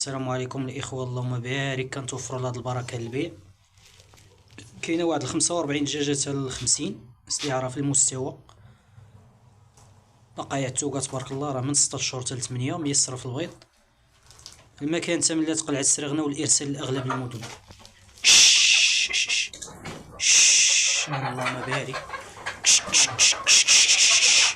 السلام عليكم الاخوه، اللهم بارك. كنتوفروا لهاد البركه للبيع. كاينه واحد 45 دجاجه حتى ل 50 استعاره في المستوى. بقايا التوكه تبارك الله، راه من 6 شهور حتى ل 8 ميسره في البيض. المكان تملات قلعه السرغنه والارسال لاغلب المدن. شش شش شش. اللهم بارك. شش شش شش شش.